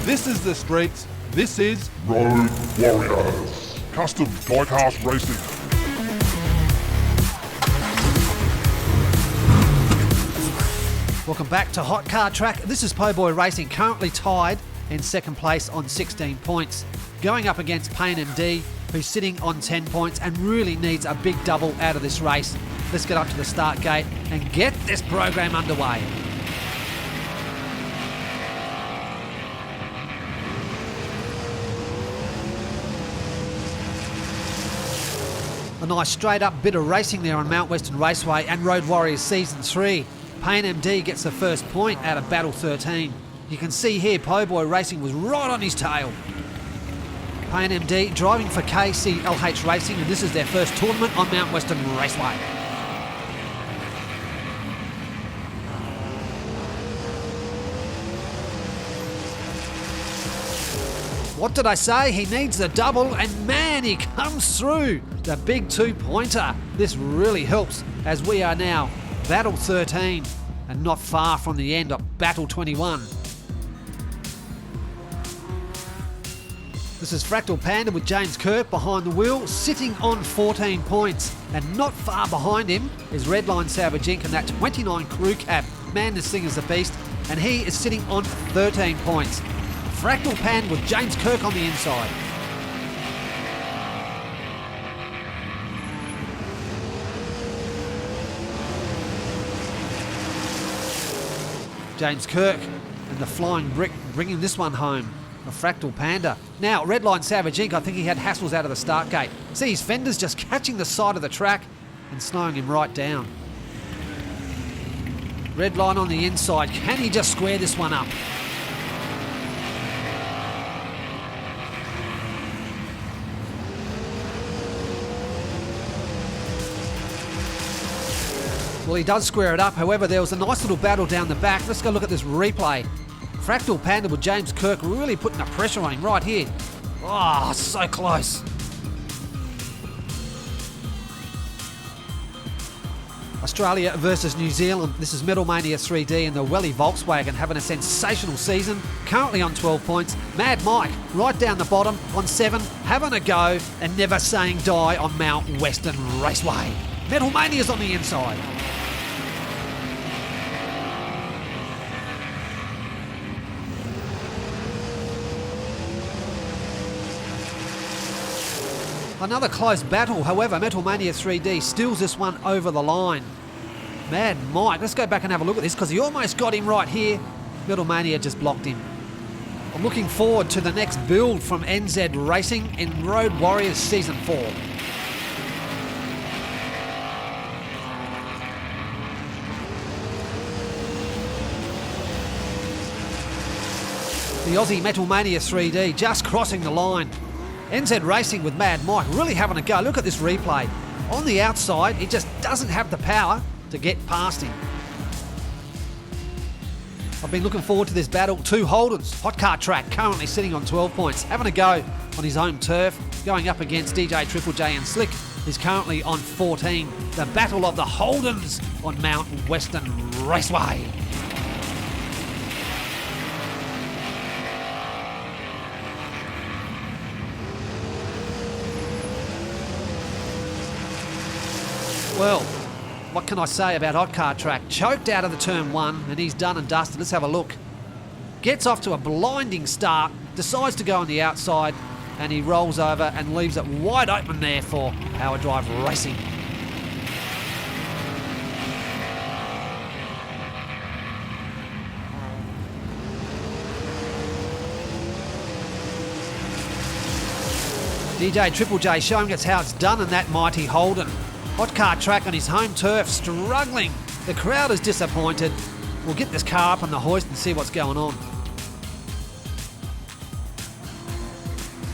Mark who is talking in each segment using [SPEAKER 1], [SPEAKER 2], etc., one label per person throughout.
[SPEAKER 1] This is the streets. This is
[SPEAKER 2] Road Warriors. Custom Diecast Racing.
[SPEAKER 3] Welcome back to Hot Car Track. This is Po Boy Racing, currently tied in second place on 16 points. Going up against Pain MD, who's sitting on 10 points and really needs a big double out of this race. Let's get up to the start gate and get this program underway. A nice straight up bit of racing there on Mount Western Raceway and Road Warriors Season 3. Pain MD gets the first point out of Battle 13. You can see here Po Boy Racing was right on his tail. Pain MD driving for KCLH Racing, and this is their first tournament on Mount Western Raceway. What did I say? He needs the double, and man, he comes through. The big two-pointer. This really helps as we are now Battle 13 and not far from the end of Battle 21. This is Fractal Panda with James Kirk behind the wheel, sitting on 14 points. And not far behind him is Redline Savage Inc. and that 29 crew cab. Man, this thing is a beast. And he is sitting on 13 points. Fractal Panda with James Kirk on the inside. James Kirk and the Flying Brick bringing this one home. A Fractal Panda. Now, Redline Savage Inc., I think he had hassles out of the start gate. See his fenders just catching the side of the track and slowing him right down. Redline on the inside. Can he just square this one up? Well, he does square it up. However, there was a nice little battle down the back. Let's go look at this replay. Fractal Panda with James Kirk really putting the pressure on him right here. Oh, so close. Australia versus New Zealand. This is Metal Mania 3D and the Welly Volkswagen having a sensational season. Currently on 12 points. Mad Mike right down the bottom on 7. Having a go and never saying die on Mount Western Raceway. Metal Mania's on the inside. Another close battle, however, Metal Mania 3D steals this one over the line. Mad Mike, let's go back and have a look at this because he almost got him right here. Metal Mania just blocked him. I'm looking forward to the next build from NZ Racing in Road Warriors Season 4. The Aussie Metal Mania 3D just crossing the line. NZ Racing with Mad Mike really having a go. Look at this replay. On the outside, he just doesn't have the power to get past him. I've been looking forward to this battle. Two Holdens, Hot Car Track, currently sitting on 12 points. Having a go on his home turf, going up against DJ Triple J and Slick, is currently on 14. The battle of the Holdens on Mount Western Raceway. Well, what can I say about Hot Car Track? Choked out of the turn 1 and he's done and dusted. Let's have a look. Gets off to a blinding start, decides to go on the outside and he rolls over and leaves it wide open there for Power Drive Racing. DJ Triple J showing us how it's done in that mighty Holden. Hot Car Track on his home turf, struggling. The crowd is disappointed. We'll get this car up on the hoist and see what's going on.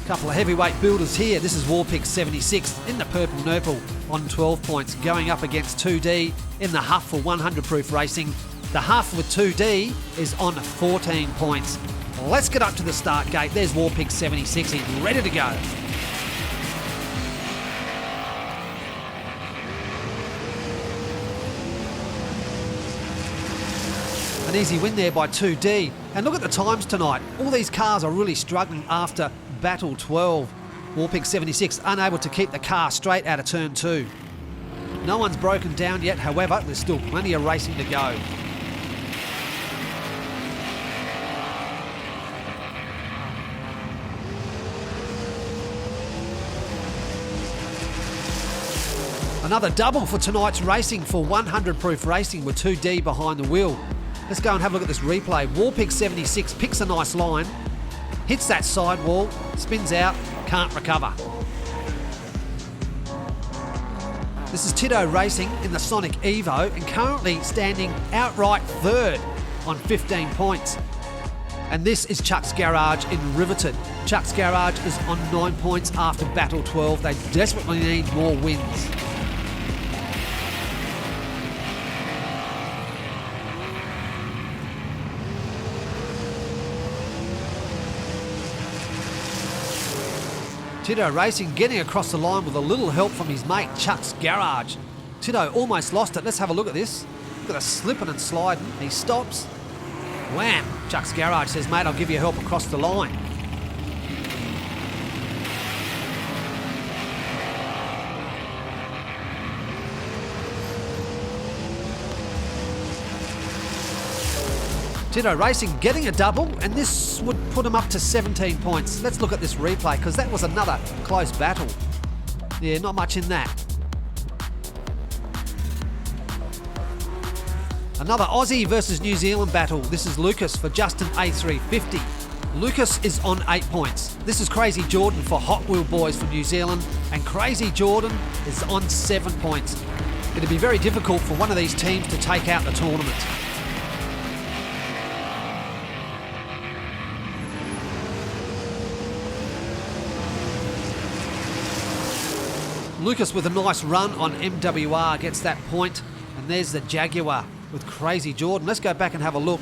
[SPEAKER 3] Couple of heavyweight builders here. This is Warpix 76 in the purple Nurple on 12 points, going up against 2D in the Huff for 100 proof racing. The Huff with 2D is on 14 points. Let's get up to the start gate. There's Warpix 76. He's ready to go. An easy win there by 2D. And look at the times tonight. All these cars are really struggling after Battle 12. Warpig 76 unable to keep the car straight out of turn 2. No one's broken down yet, however, there's still plenty of racing to go. Another double for tonight's racing for 100 proof racing with 2D behind the wheel. Let's go and have a look at this replay. Warpig 76 picks a nice line, hits that sidewall, spins out, can't recover. This is Tito Racing in the Sonic Evo and currently standing outright third on 15 points. And this is Chuck's Garage in Riverton. Chuck's Garage is on 9 points after Battle 12. They desperately need more wins. Tito Racing getting across the line with a little help from his mate Chuck's Garage. Tito almost lost it. Let's have a look at this. Look at a slipping and sliding. He stops. Wham! Chuck's Garage says, mate, I'll give you help across the line. Tito Racing getting a double, and this would put him up to 17 points. Let's look at this replay, because that was another close battle. Yeah, not much in that. Another Aussie versus New Zealand battle. This is Lucas for Justin A350. Lucas is on 8 points. This is Crazy Jordan for Hot Wheel Boys from New Zealand, and Crazy Jordan is on 7 points. It'd be very difficult for one of these teams to take out the tournament. Lucas with a nice run on MWR gets that point, and there's the Jaguar with Crazy Jordan. Let's go back and have a look.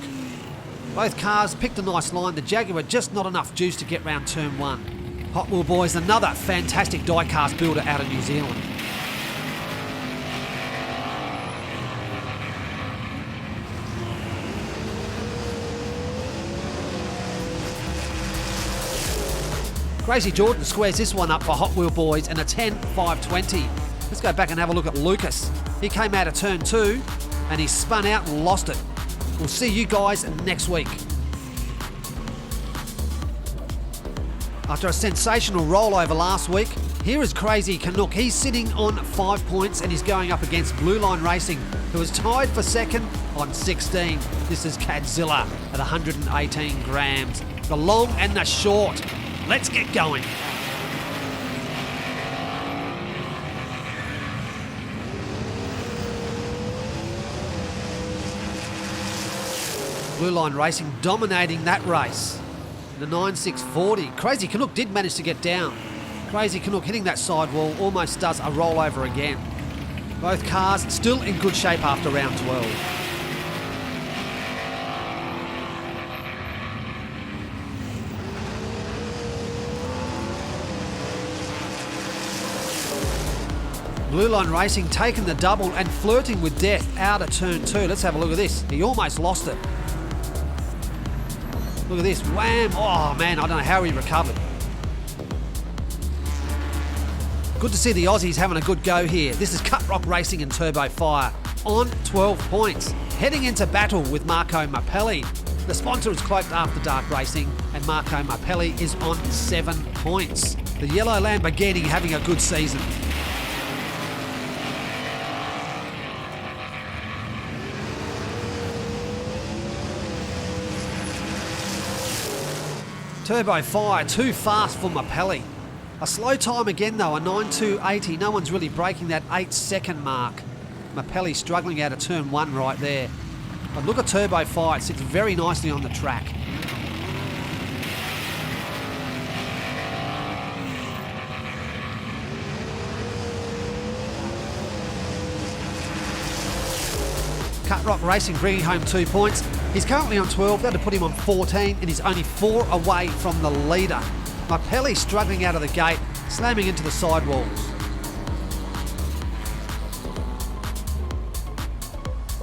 [SPEAKER 3] Both cars picked a nice line. The Jaguar just not enough juice to get round turn 1. Hot Wheel Boys, another fantastic diecast builder out of New Zealand. Crazy Jordan squares this one up for Hot Wheel Boys in a 10.520. Let's go back and have a look at Lucas. He came out of turn 2 and he spun out and lost it. We'll see you guys next week. After a sensational rollover last week, here is Crazy Canuck. He's sitting on 5 points and he's going up against Blue Line Racing, who is tied for second on 16. This is Cadzilla at 118 grams. The long and the short. Let's get going. Blue Line Racing dominating that race. The 9.640. Crazy Canuck did manage to get down. Crazy Canuck hitting that sidewall, almost does a rollover again. Both cars still in good shape after round 12. Blue Line Racing taking the double and flirting with death out of turn 2. Let's have a look at this. He almost lost it. Look at this. Wham! Oh man, I don't know how he recovered. Good to see the Aussies having a good go here. This is Cut Rock Racing and Turbo Fire on 12 points. Heading into battle with Marco Mappelli. The sponsor is Cloaked After Dark Racing and Marco Mappelli is on 7 points. The yellow Lamborghini having a good season. Turbo Fire, too fast for Mappelli. A slow time again though, a 9.280. No one's really breaking that 8-second mark. Mappelli struggling out of turn 1 right there. But look at Turbo Fire, it sits very nicely on the track. Cut Rock Racing bringing home 2 points. He's currently on 12, that'll put him on 14, and he's only 4 away from the leader. Mappelli struggling out of the gate, slamming into the sidewalls.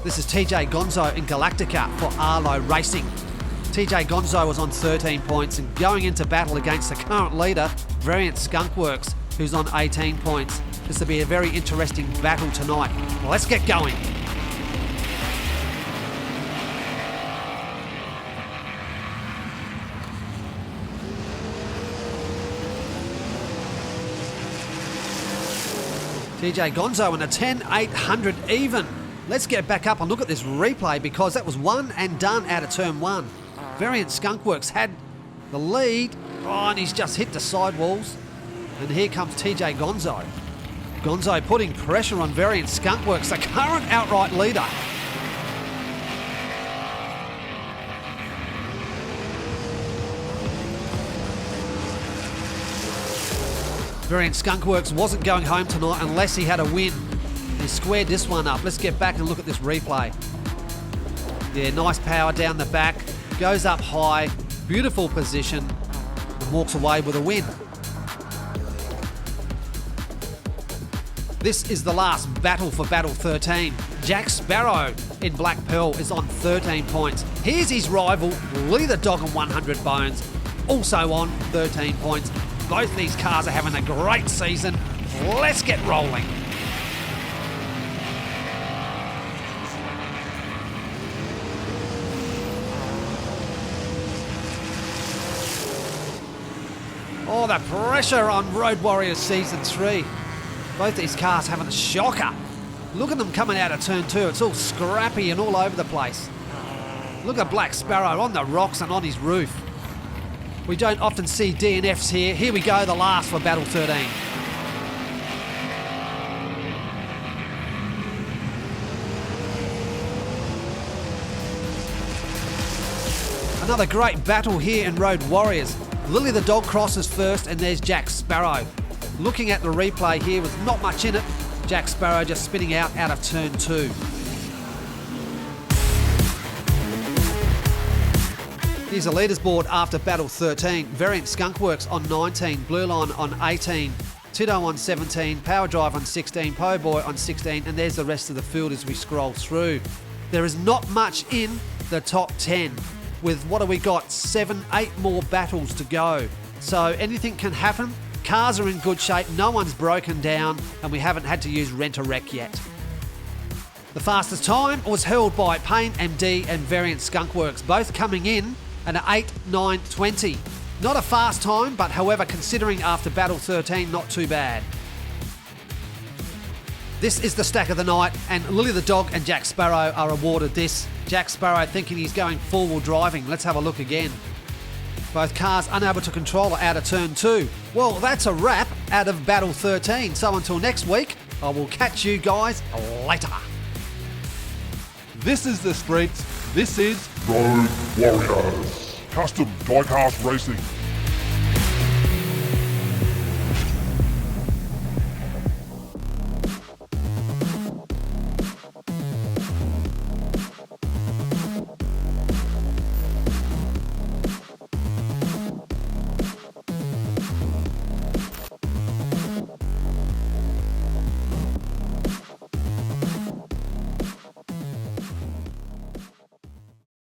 [SPEAKER 3] This is TJ Gonzo in Galactica for Arlo Racing. TJ Gonzo was on 13 points and going into battle against the current leader, Variant Skunkworks, who's on 18 points. This will be a very interesting battle tonight. Well, let's get going. TJ Gonzo in a 10-800 even. Let's get back up and look at this replay because that was one and done out of turn one. Variant Skunkworks had the lead. Oh, and he's just hit the sidewalls. And here comes TJ Gonzo. Gonzo putting pressure on Variant Skunkworks, the current outright leader. Variant Skunkworks wasn't going home tonight unless he had a win. He squared this one up. Let's get back and look at this replay. Yeah, nice power down the back. Goes up high. Beautiful position. And walks away with a win. This is the last battle for Battle 13. Jack Sparrow in Black Pearl is on 13 points. Here's his rival, Lee the Dog on 100 Bones, also on 13 points. Both these cars are having a great season. Let's get rolling. Oh, the pressure on Road Warriors Season 3. Both these cars having a shocker. Look at them coming out of turn 2. It's all scrappy and all over the place. Look at Black Sparrow on the rocks and on his roof. We don't often see DNFs here. Here we go, the last for Battle 13. Another great battle here in Road Warriors. Lily the Dog crosses first and there's Jack Sparrow. Looking at the replay here with not much in it. Jack Sparrow just spinning out of turn 2. Here's a leaders board after Battle 13. Variant Skunkworks on 19, Blue Line on 18, Tito on 17, Power Drive on 16, Po Boy on 16, and there's the rest of the field as we scroll through. There is not much in the top 10. With what have we got? 8 more battles to go. So anything can happen. Cars are in good shape, no one's broken down, and we haven't had to use Rent-A-Wreck yet. The fastest time was held by Payne MD and Variant Skunkworks, both coming in at an 8:9:20. Not a fast time, but however, considering after Battle 13, not too bad. This is the stack of the night, and Lily the Dog and Jack Sparrow are awarded this. Jack Sparrow thinking he's going four-wheel driving. Let's have a look again. Both cars unable to control it out of turn 2. Well, that's a wrap out of Battle 13. So until next week, I will catch you guys later.
[SPEAKER 1] This is the streets. This is
[SPEAKER 2] Road Warriors. Custom diecast racing.